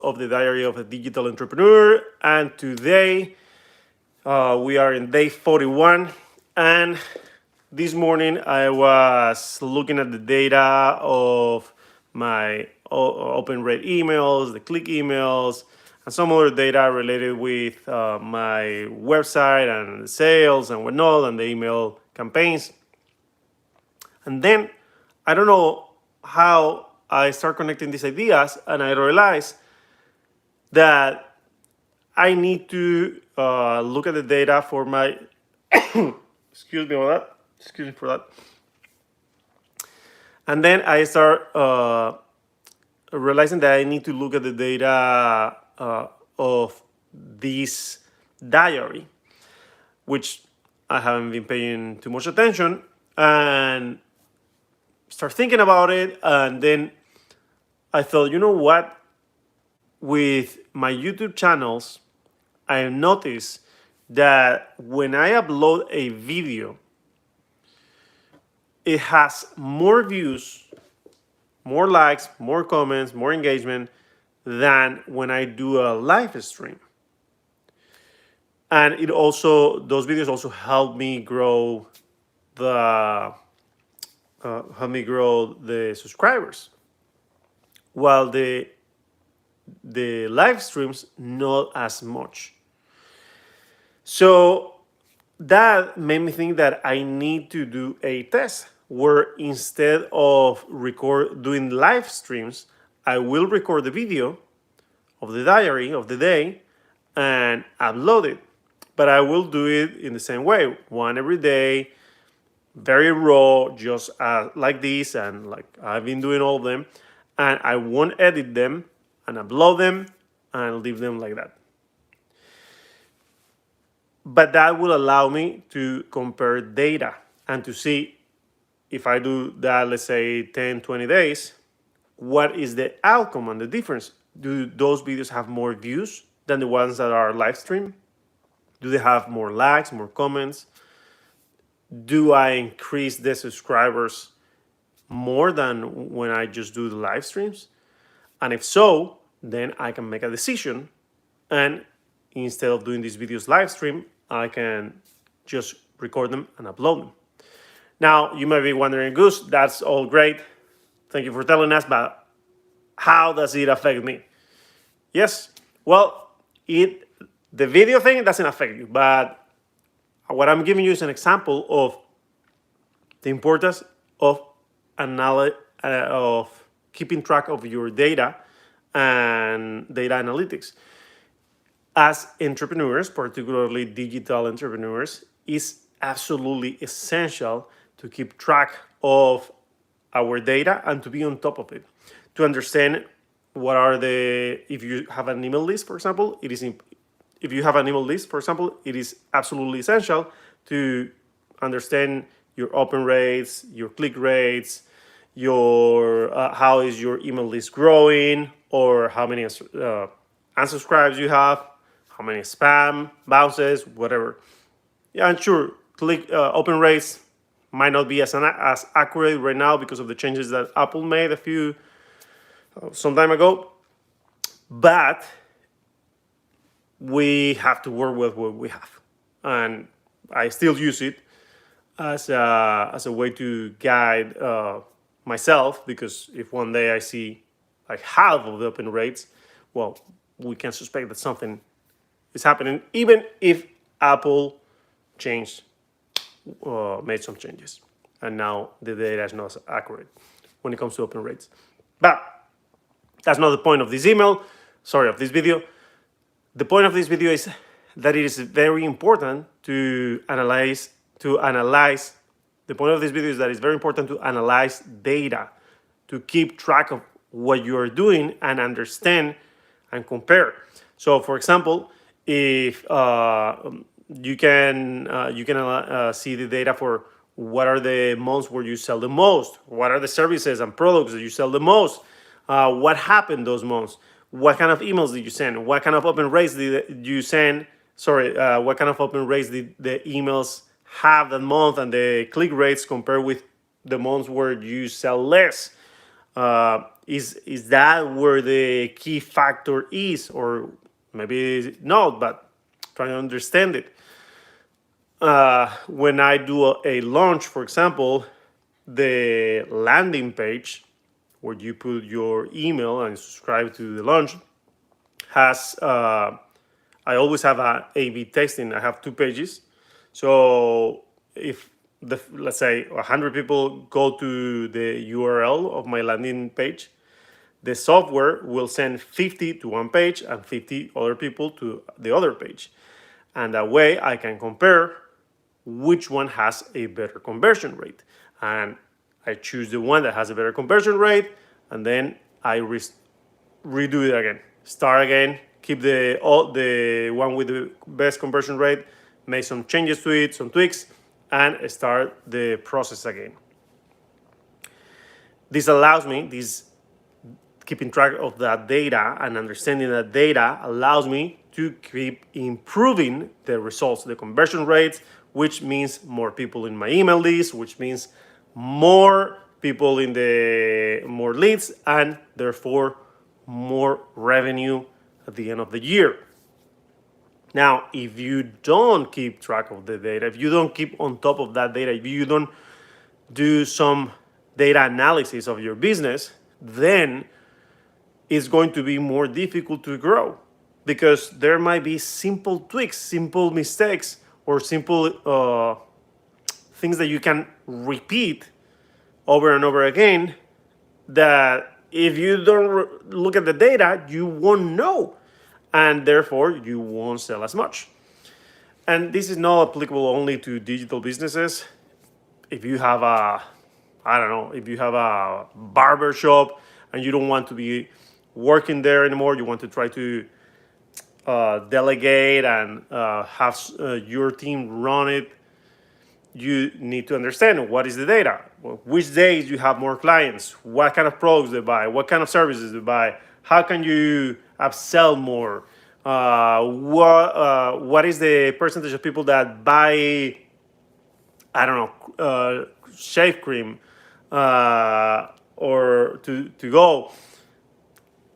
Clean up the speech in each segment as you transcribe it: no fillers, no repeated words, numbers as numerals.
of the Diary of a Digital Entrepreneur. And today we are in day 41. And this morning I was looking at the data of my open rate emails, the click emails, and some other data related with my website and sales and whatnot, and the email campaigns. And then I don't know how I start connecting these ideas, and I realized that I need to look at the data for my excuse me for that. Excuse me for that. And then I start realizing that I need to look at the data of this diary, which I haven't been paying too much attention, and start thinking about it. And then I thought, you know what? With my YouTube channels, I noticed that when I upload a video, it has more views, more likes, more comments, more engagement than when I do a live stream. And it also, those videos also help me grow the subscribers, while the live streams not as much. So that made me think that I need to do a test where instead of doing live streams, I will record the video of the diary of the day and upload it. But I will do it in the same way, one every day, very raw, just like this, and like I've been doing all of them. And I won't edit them and upload them and leave them like that. But that will allow me to compare data and to see if I do that, let's say 10, 20 days, what is the outcome and the difference? Do those videos have more views than the ones that are live stream? Do they have more likes, more comments? Do I increase the subscribers more than when I just do the live streams? And if so, then I can make a decision. And instead of doing these videos live stream, I can just record them and upload them. Now, you might be wondering, Goose, that's all great. Thank you for telling us, but how does it affect me? Yes, well, the video thing doesn't affect you, but what I'm giving you is an example of the importance of keeping track of your data and data analytics. As entrepreneurs, particularly digital entrepreneurs, is absolutely essential to keep track of our data and to be on top of it, to understand what are if you have an email list, for example, it is absolutely essential to understand your open rates, your click rates, your how is your email list growing, or how many unsubscribes you have, how many spam bounces, whatever. Yeah, and sure, open rates might not be as accurate right now because of the changes that Apple made some time ago, but we have to work with what we have, and I still use it as a way to guide myself, because if one day I see like half of the open rates, well, we can suspect that something is happening, even if Apple made some changes, and now the data is not as accurate when it comes to open rates. But that's not the point of this video. The point of this video is that it is very important to analyze. The point of this video is that it's very important to analyze data, to keep track of what you are doing and understand and compare. So, for example, if you can see the data for what are the months where you sell the most, what are the services and products that you sell the most, what happened those months, what kind of emails did you send, what kind of open rates did you send, what kind of open rates did the emails have that month, and the click rates compared with the months where you sell less. Is that where the key factor is, or maybe not? But trying to understand it. When I do a launch, for example, the landing page where you put your email and subscribe to the launch has I always have a A/B testing. I have two pages. So if let's say 100 people go to the URL of my landing page, the software will send 50 to one page and 50 other people to the other page. And that way I can compare which one has a better conversion rate. And I choose the one that has a better conversion rate, and then I redo it again. Start again, keep the one with the best conversion rate, make some changes to it, some tweaks, and start the process again. This allows me, keeping track of that data and understanding that data allows me to keep improving the results, the conversion rates, which means more people in my email list, which means more people in the more leads, and therefore more revenue at the end of the year. Now, if you don't keep track of the data, if you don't keep on top of that data, if you don't do some data analysis of your business, then it's going to be more difficult to grow, because there might be simple tweaks, simple mistakes, or simple things that you can repeat over and over again that if you don't look at the data, you won't know, and therefore you won't sell as much. And this is not applicable only to digital businesses. If you have if you have a barber shop and you don't want to be working there anymore, you want to try to delegate and have your team run it, you need to understand what is the data, which days you have more clients, what kind of products they buy, what kind of services they buy, how can you upsell more, what is the percentage of people that buy, I don't know, shave cream or to go.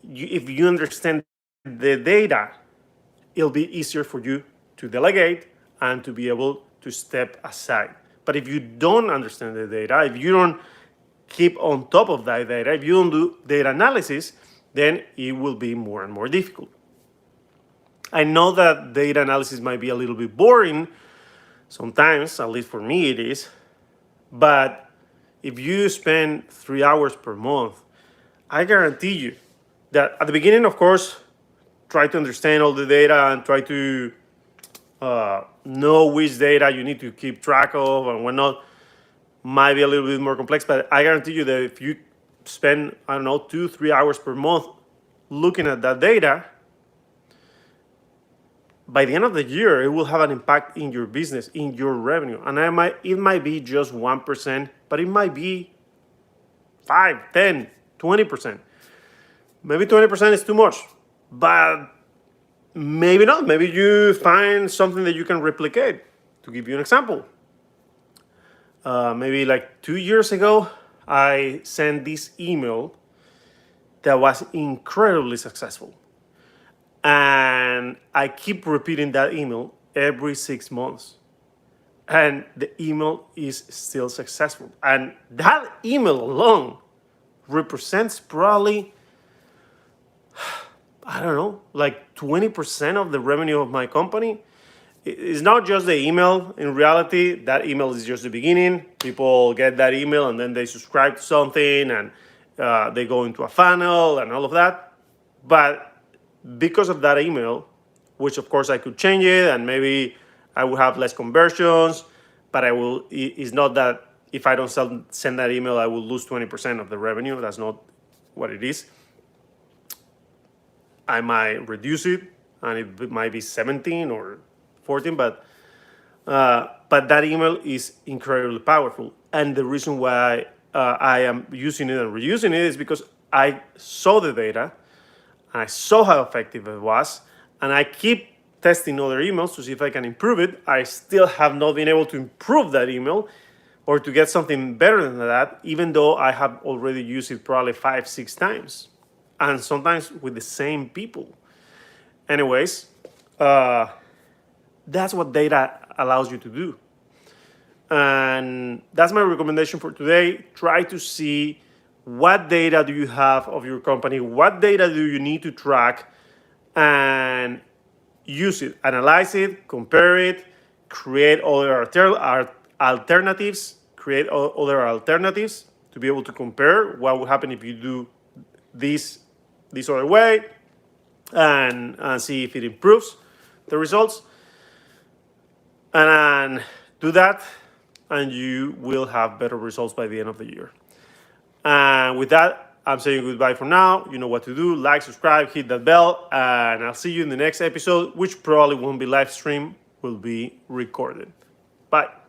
If you understand the data, it'll be easier for you to delegate and to be able to step aside. But if you don't understand the data, if you don't keep on top of that data, if you don't do data analysis, then it will be more and more difficult. I know that data analysis might be a little bit boring sometimes, at least for me it is, but if you spend 3 hours per month, I guarantee you that at the beginning, of course, try to understand all the data and try to know which data you need to keep track of and whatnot. Might be a little bit more complex, but I guarantee you that if you spend, 2-3 hours per month looking at that data, by the end of the year, it will have an impact in your business, in your revenue. And it might be just 1%, but it might be 5, 10, 20%. Maybe 20% is too much, but maybe not. Maybe you find something that you can replicate. To give you an example, maybe like 2 years ago, I sent this email that was incredibly successful. And I keep repeating that email every 6 months. And the email is still successful. And that email alone represents probably, like 20% of the revenue of my company. It's not just the email. In reality, that email is just the beginning. People get that email and then they subscribe to something and they go into a funnel and all of that. But because of that email, which of course I could change it and maybe I will have less conversions, but it's not that if I don't send that email, I will lose 20% of the revenue. That's not what it is. I might reduce it and it might be 17 or 14, but that email is incredibly powerful. And the reason why I am using it and reusing it is because I saw the data, I saw how effective it was, and I keep testing other emails to see if I can improve it. I still have not been able to improve that email, or to get something better than that, even though I have already used it probably 5, 6 times, and sometimes with the same people. Anyways, that's what data allows you to do. And that's my recommendation for today. Try to see what data do you have of your company, what data do you need to track, and use it, analyze it, compare it, create other alternatives, create other alternatives to be able to compare what would happen if you do this other way, and see if it improves the results. And do that, and you will have better results by the end of the year. And with that, I'm saying goodbye for now. You know what to do. Like, subscribe, hit that bell, and I'll see you in the next episode, which probably won't be live stream, will be recorded. Bye.